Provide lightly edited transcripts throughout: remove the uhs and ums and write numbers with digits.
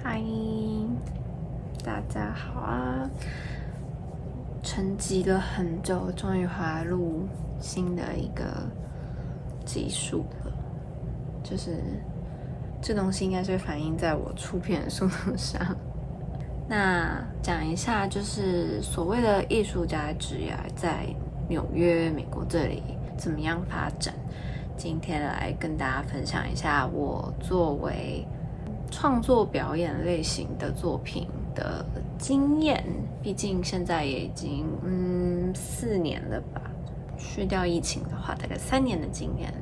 嗨，大家好啊！沉寂了很久，终于回来录新的一个集数了。就是这东西应该是会反映在我出片的速度上。那讲一下，就是所谓的艺术家职业在纽约、美国这里怎么样发展。今天来跟大家分享一下我作为创作表演类型的作品的经验，毕竟现在也已经4年了吧，去掉疫情的话，大概3年的经验，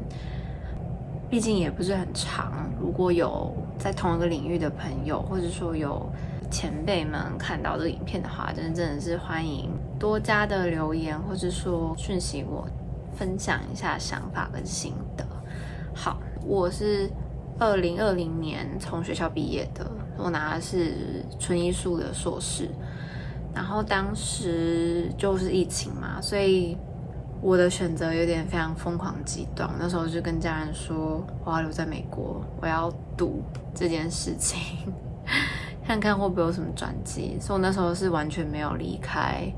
毕竟也不是很长。如果有在同一个领域的朋友，或者说有前辈们看到这个影片的话，真的是欢迎多加的留言，或者说讯息我，分享一下想法跟心得。好，我是2020年从学校毕业的，我拿的是纯艺术的硕士，然后当时就是疫情嘛，所以我的选择有点非常疯狂极端。那时候就跟家人说，我要留在美国，我要赌这件事情，看看会不会有什么转机。所以我那时候是完全没有离开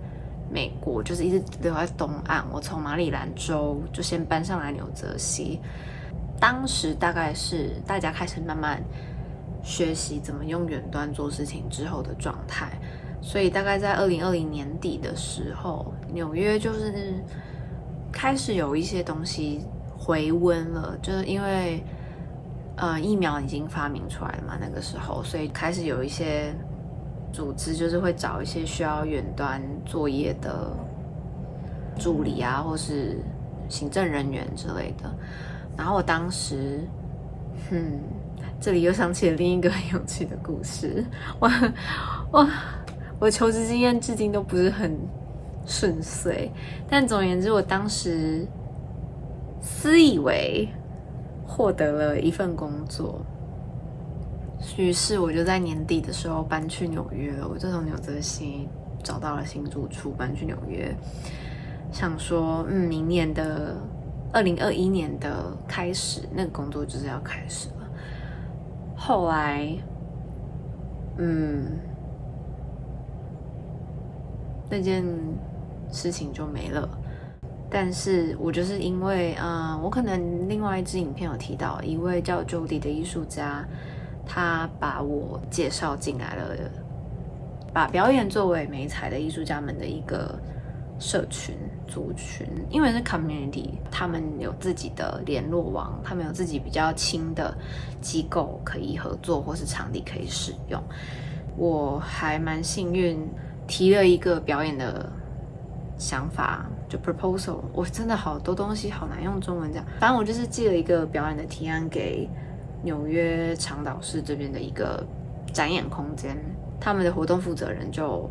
美国，就是一直留在东岸。我从马里兰州就先搬上来纽泽西。当时大概是大家开始慢慢学习怎么用远端做事情之后的状态，所以大概在2020年底的时候，纽约就是开始有一些东西回温了，就是因为疫苗已经发明出来了嘛，那个时候，所以开始有一些组织就是会找一些需要远端作业的助理啊，或是行政人员之类的。然后我当时，这里又想起了另一个很有趣的故事。我求职经验至今都不是很顺遂，但总而言之，我当时私以为获得了一份工作，于是我就在年底的时候搬去纽约了。我就从纽泽西找到了新住处，搬去纽约，想说，明年的2021年的开始，那个工作就是要开始了。后来，那件事情就没了。但是我就是因为，我可能另外一支影片有提到一位叫 Jody 的艺术家，他把我介绍进来了，把表演作为媒材的艺术家们的一个社群族群，因为是 community， 他们有自己的联络网，他们有自己比较亲的机构可以合作，或是场地可以使用。我还蛮幸运，提了一个表演的想法，就 proposal。我真的好多东西好难用中文讲，反正我就是寄了一个表演的提案给纽约长岛市这边的一个展演空间，他们的活动负责人就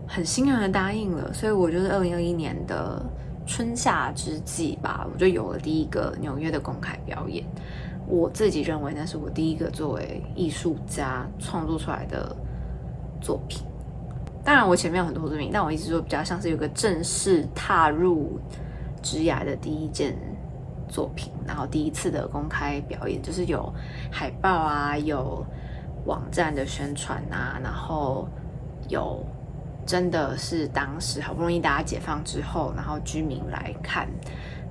很欣然的答应了，所以我就是2021年的春夏之际吧，我就有了第一个纽约的公开表演。我自己认为那是我第一个作为艺术家创作出来的作品。当然我前面有很多作品，但我一直说比较像是有个正式踏入职涯的第一件作品，然后第一次的公开表演，就是有海报啊，有网站的宣传啊，然后有真的是当时好不容易大家解放之后，然后居民来看，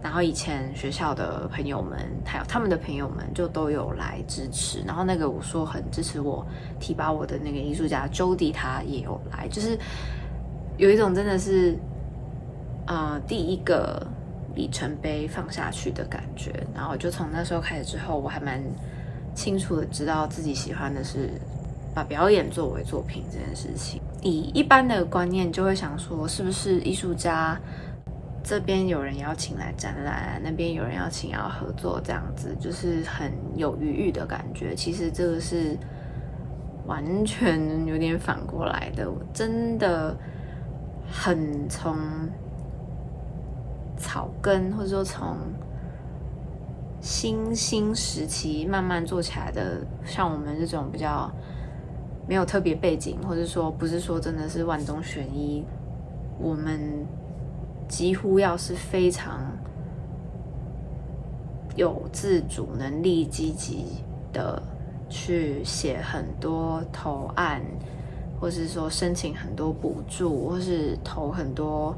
然后以前学校的朋友们还有他们的朋友们就都有来支持，然后那个我说很支持我提拔我的那个艺术家 Jody 他也有来，就是有一种真的是第一个里程碑放下去的感觉。然后就从那时候开始之后，我还蛮清楚的知道自己喜欢的是把表演作为作品这件事情。以一般的观念就会想说，是不是艺术家这边有人邀请来展览，那边有人邀请要合作，这样子就是很有余裕的感觉。其实这个是完全有点反过来的，我真的很从草根，或者说从新兴时期慢慢做起来的，像我们这种比较没有特别背景，或者说不是说真的是万中选一，我们几乎要是非常有自主能力、积极的去写很多投案，或是说申请很多补助，或是投很多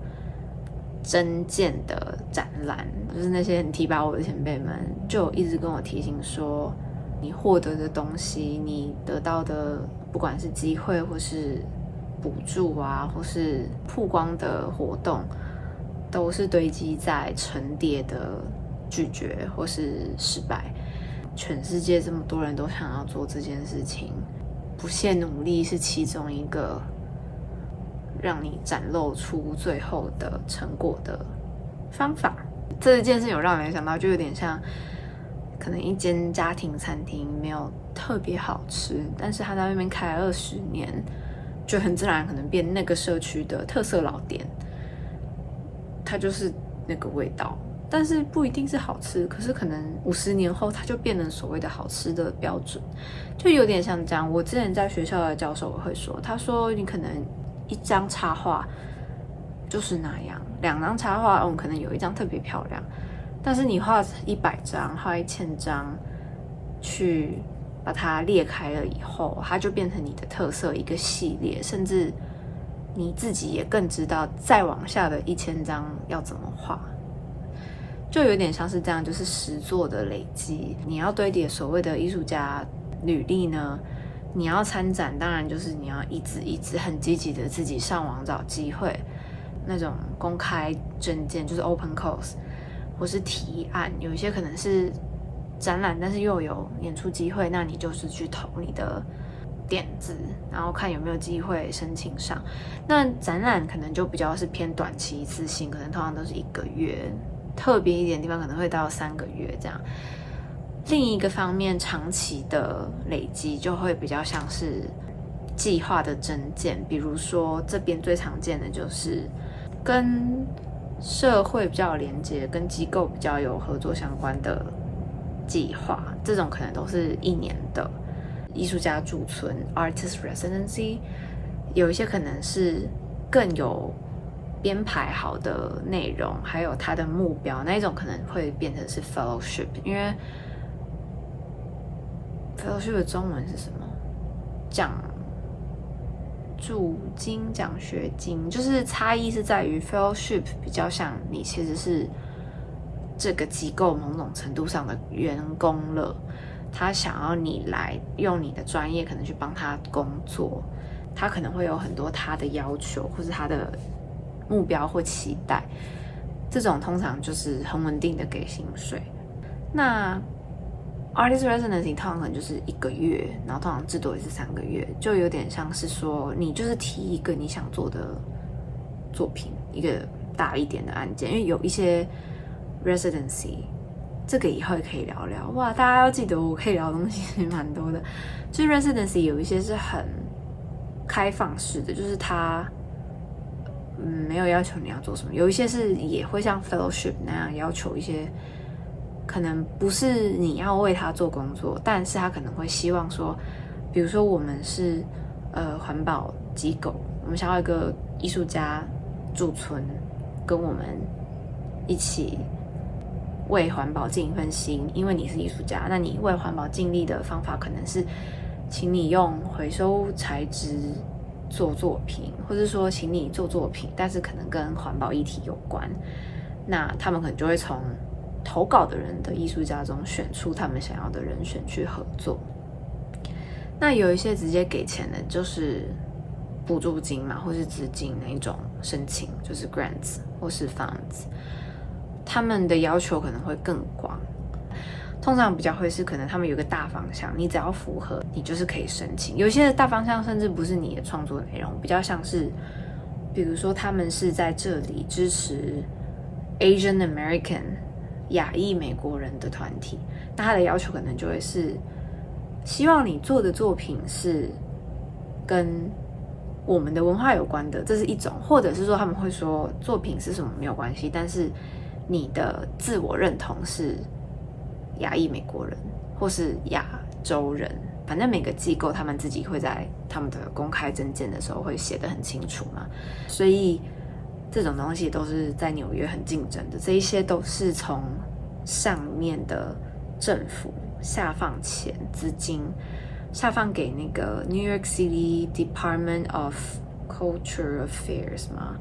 征件的展览。就是那些很提拔我的前辈们就一直跟我提醒说，你获得的东西，你得到的不管是机会或是补助啊，或是曝光的活动，都是堆积在层叠的拒绝或是失败。全世界这么多人都想要做这件事情，不懈努力是其中一个让你展露出最后的成果的方法。这件事有让人想到，就有点像可能一间家庭餐厅没有特别好吃，但是他在那边开了20年，就很自然可能变那个社区的特色老店，它就是那个味道，但是不一定是好吃，可是可能50年后它就变成所谓的好吃的标准，就有点像这样。我之前在学校的教授会说，他说你可能一张插画就是那样，2张插画可能有一张特别漂亮，但是你画100张、画1000张，去把它裂开了以后，它就变成你的特色一个系列，甚至你自己也更知道再往下的1000张要怎么画，就有点像是这样，就是实作的累积。你要堆叠所谓的艺术家履历呢，你要参展，当然就是你要一直很积极的自己上网找机会，那种公开征件就是 open calls， 或是提案，有一些可能是展览，但是又有演出机会，那你就是去投你的点子，然后看有没有机会申请上。那展览可能就比较是偏短期一次性，可能通常都是1个月，特别一点的地方可能会到3个月这样。另一个方面，长期的累积就会比较像是计划的征件，比如说这边最常见的就是跟社会比较有连接，跟机构比较有合作相关的计划，这种可能都是1年的艺术家驻村 artist residency， 有一些可能是更有编排好的内容，还有它的目标，那一种可能会变成是 fellowship， 因为 fellowship 的中文是什么？奖助金、奖学金，就是差异是在于 fellowship 比较像你其实是这个机构某种程度上的员工了，他想要你来用你的专业可能去帮他工作，他可能会有很多他的要求或是他的目标或期待，这种通常就是很稳定的给薪水。那 artist residency 通常可能就是1个月，然后通常至多也是3个月，就有点像是说你就是提一个你想做的作品，一个大一点的案件。因为有一些 residency， 这个以后也可以聊聊。哇，大家要记得我可以聊的东西蛮多的。就是 residency 有一些是很开放式的，就是它没有要求你要做什么，有一些是也会像 fellowship 那样要求一些可能不是你要为他做工作，但是他可能会希望说，比如说我们是环保机构，我们想要一个艺术家驻村，跟我们一起为环保尽一份心，因为你是艺术家，那你为环保尽力的方法可能是请你用回收材质做作品，或者说请你做作品，但是可能跟环保议题有关，那他们可能就会从投稿的人的艺术家中选出他们想要的人选去合作。那有一些直接给钱的，就是补助金嘛，或是资金那一种申请，就是 grants 或是 funds， 他们的要求可能会更广。通常比较会是可能他们有个大方向，你只要符合，你就是可以申请。有些的大方向甚至不是你的创作内容，比较像是，比如说他们是在这里支持 Asian American 亚裔美国人的团体，那他的要求可能就会是希望你做的作品是跟我们的文化有关的，这是一种，或者是说他们会说作品是什么没有关系，但是你的自我认同是亚裔美国人或是亚洲人，反正每个机构他们自己会在他们的公开证件的时候会写得很清楚嘛，所以这种东西都是在纽约很竞争的，这一些都是从上面的政府下放钱资金下放给那个 New York City Department of Cultural Affairs 嘛，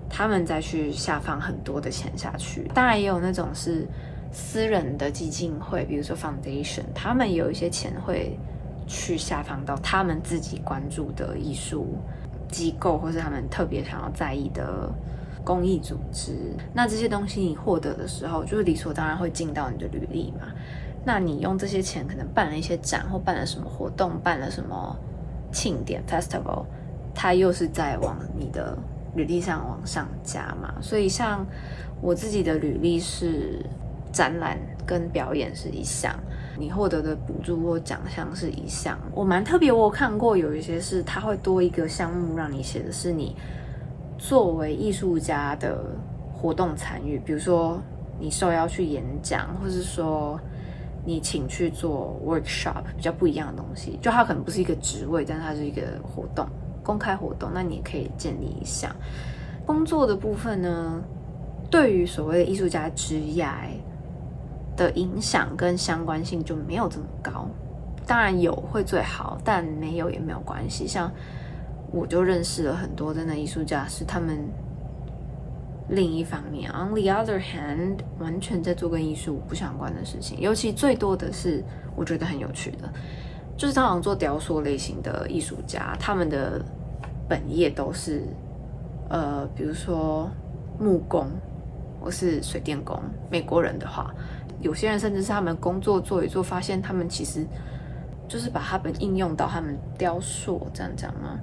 他们再去下放很多的钱下去。当然也有那种是私人的基金会，比如说 Foundation， 他们有一些钱会去下放到他们自己关注的艺术机构，或是他们特别想要在意的公益组织。那这些东西你获得的时候，就是理所当然会进到你的履历嘛。那你用这些钱可能办了一些展，或办了什么活动，办了什么庆典 festival， 它又是在往你的履历上往上加嘛。所以像我自己的履历是展览跟表演是一项，你获得的补助或奖项是一项。我蛮特别，我有看过有一些是它会多一个项目让你写的是你作为艺术家的活动参与，比如说你受邀去演讲，或是说你请去做 workshop， 比较不一样的东西。就它可能不是一个职位，但它是一个活动，公开活动，那你也可以建立一项。工作的部分呢，对于所谓的艺术家职涯的影响跟相关性就没有这么高。当然有会最好，但没有也没有关系。像我就认识了很多真的艺术家，是他们另一方面 on the other hand 完全在做跟艺术不相关的事情。尤其最多的是我觉得很有趣的，就是通常做雕塑类型的艺术家，他们的本业都是比如说木工或是水电工。美国人的话，有些人甚至是他们工作做一做，发现他们其实就是把它们应用到他们雕塑，这样讲吗？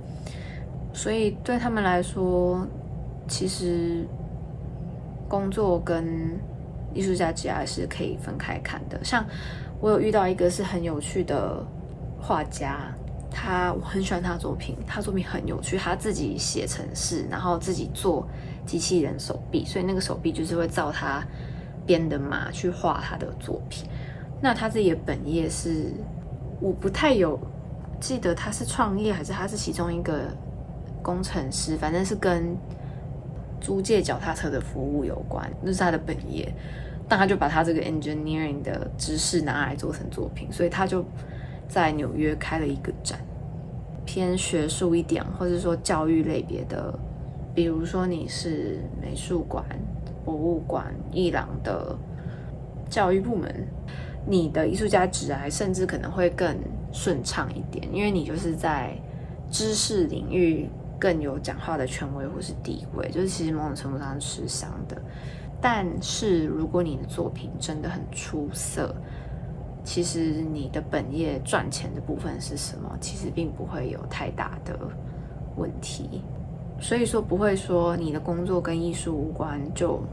所以对他们来说，其实工作跟艺术家职业是可以分开看的。像我有遇到一个是很有趣的画家，我很喜欢他的作品，他作品很有趣，他自己写程式，然后自己做机器人手臂，所以那个手臂就是会照他编的码去画他的作品。那他自己的本业是，我不太有记得他是创业还是他是其中一个工程师，反正是跟租借脚踏车的服务有关，那是他的本业。但他就把他这个 engineering 的知识拿来做成作品，所以他就在纽约开了一个展，偏学术一点，或者说教育类别的，比如说你是美术馆、博物馆、艺廊的教育部门，你的艺术家职涯甚至可能会更顺畅一点，因为你就是在知识领域更有讲话的权威或是地位，就是其实某种程度上是吃香的。但是如果你的作品真的很出色，其实你的本业赚钱的部分是什么，其实并不会有太大的问题。所以说不会说你的工作跟艺术无关就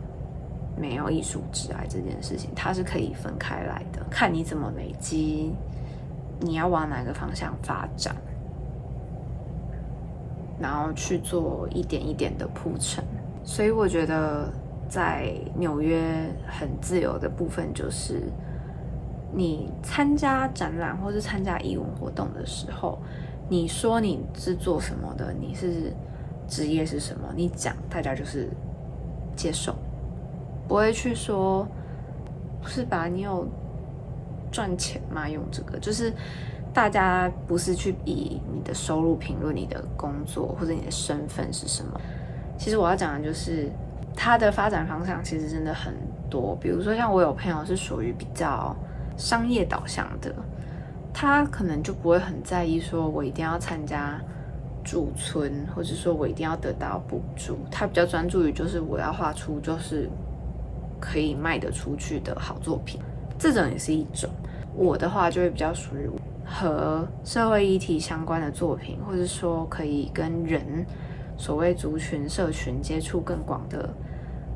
没有艺术职涯这件事情，它是可以分开来的，看你怎么累积，你要往哪个方向发展，然后去做一点一点的铺陈。所以我觉得在纽约很自由的部分，就是你参加展览或是参加艺文活动的时候，你说你是做什么的，你是职业是什么，你讲大家就是接受，不会去说是吧你有赚钱吗？用这个就是大家不是去以你的收入评论你的工作或者你的身份是什么。其实我要讲的就是它的发展方向其实真的很多，比如说像我有朋友是属于比较商业导向的，他可能就不会很在意说我一定要参加驻村，或者说我一定要得到补助，他比较专注于就是我要画出就是可以卖得出去的好作品，这种也是一种。我的话就会比较属于和社会议题相关的作品，或者说可以跟人所谓族群社群接触更广的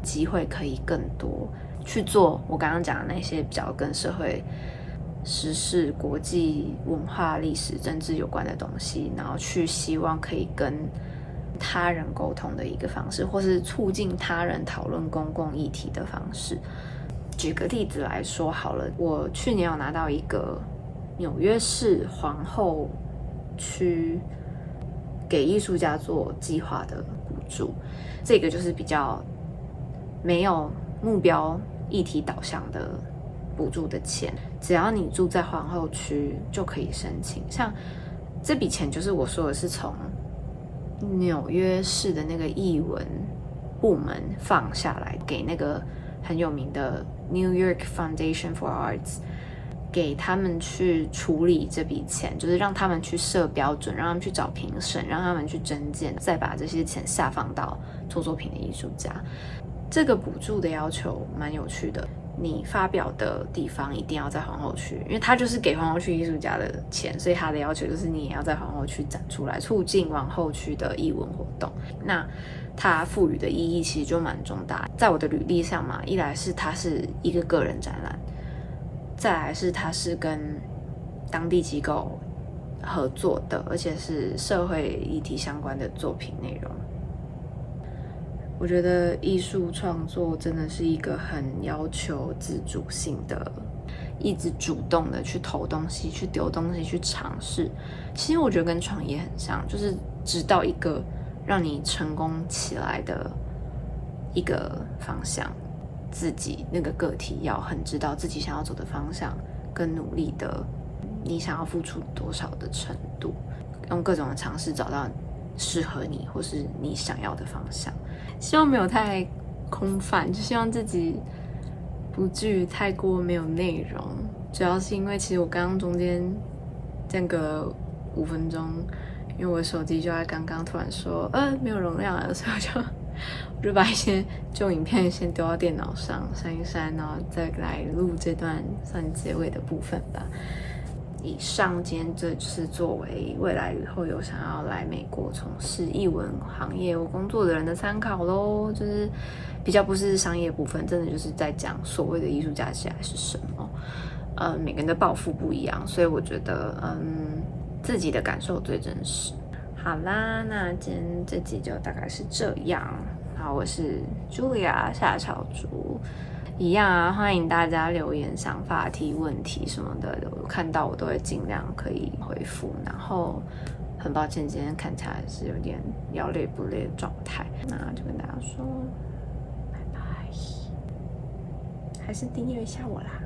机会可以更多，去做我刚刚讲的那些比较跟社会时事、国际文化、历史、政治有关的东西，然后去希望可以跟他人沟通的一个方式，或是促进他人讨论公共议题的方式。举个例子来说好了，我去年有拿到一个纽约市皇后区给艺术家做计划的补助，这个就是比较没有目标议题导向的补助的钱，只要你住在皇后区就可以申请。像这笔钱就是我说的是从纽约市的那个艺文部门放下来，给那个很有名的 New York Foundation for Arts， 给他们去处理这笔钱，就是让他们去设标准，让他们去找评审，让他们去征件，再把这些钱下放到做作品的艺术家。这个补助的要求蛮有趣的，你发表的地方一定要在皇后区，因为他就是给皇后区艺术家的钱，所以他的要求就是你也要在皇后区展出来，促进皇后区的艺文活动。那它赋予的意义其实就蛮重大，在我的履历上嘛，一来是它是一个个人展览，再来是它是跟当地机构合作的，而且是社会议题相关的作品内容。我觉得艺术创作真的是一个很要求自主性的，一直主动的去投东西、去丢东西、去尝试。其实我觉得跟创业很像，就是直到一个让你成功起来的一个方向，自己那个个体要很知道自己想要走的方向，跟努力的你想要付出多少的程度，用各种的尝试找到适合你或是你想要的方向。希望没有太空泛，就希望自己不至于太过没有内容。主要是因为其实我刚刚中间间隔了5分钟，因为我的手机就在刚刚突然说没有容量了，所以我就把一些旧影片先丢到电脑上删一删，然后再来录这段算结尾的部分吧。以上今天这就是作为未来以后有想要来美国从事艺文行业或工作的人的参考咯，就是比较不是商业部分，真的就是在讲所谓的艺术价值还是什么。每个人的抱负不一样，所以我觉得自己的感受最真实。好啦，那今天这集就大概是这样。好，我是 Julia 夏草竹。一样啊，欢迎大家留言、想法、提问题什么的，我看到我都会尽量可以回复。然后很抱歉今天看起来是有点要累不累的状态，那就跟大家说拜拜，还是订阅一下我啦。